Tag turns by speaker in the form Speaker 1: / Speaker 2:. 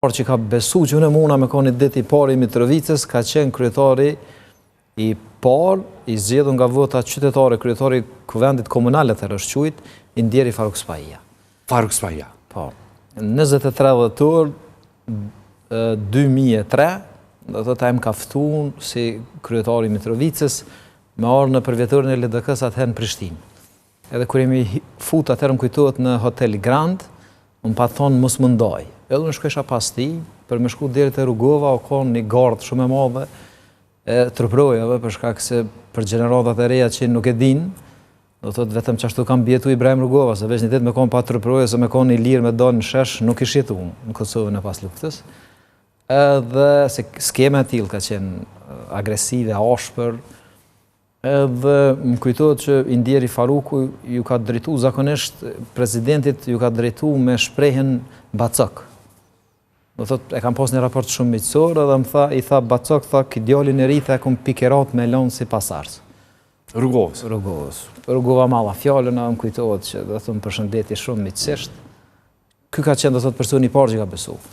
Speaker 1: Por që ka besu që unë muna me koni dit i pari i Mitrovicës, ka qenë kryetari i par, i zgjedhur nga vota qytetare, kryetari kuvendit komunale të rëshquit, Indjeri Faruk Spahia.
Speaker 2: Faruk Spahia.
Speaker 1: Po. 23 dhjetor 2003, do të ta jem kaftun si kryetari i Mitrovicës, me arë në përvjetërën e LDK-s atëherë në Prishtinë. Edhe kur jemi fut atëherë më kujtohet në Hotel Grand, unë pa thonë mos më ndaj. Edhe unë shkojsha pas ti, për me shku deri te Rugova, o konë një gardë shumë e madhe, e trupërojave, për shkak se për gjeneratat e reja që nuk e din, do thotë vetëm që ashtu kam bjetu Ibrahim Rugova, se veç një ditë me konë pa trupëroje, se me konë i lirë me do në shesh, nuk ish jetu në Kosovën e pas luftës. Edhe se skema e tillë ka qenë agresive, ashpër, edhe më kujtohet që Indjeri Faruku ju ka drejtu zakonisht presidentit ju ka drejtu me shprehen Bacok. Do thot, e kam pas një raport shumë miqësor edhe i tha Bacok, tha, ki djalin e ri tha kom pikerat me lonë si pasars.
Speaker 2: Rrugovës.
Speaker 1: Rrugova malla fjallën, më kujtohet që do thot më përshëndetje shumë miqësisht. Ky ka qenë do thot personi i parë që ka besu.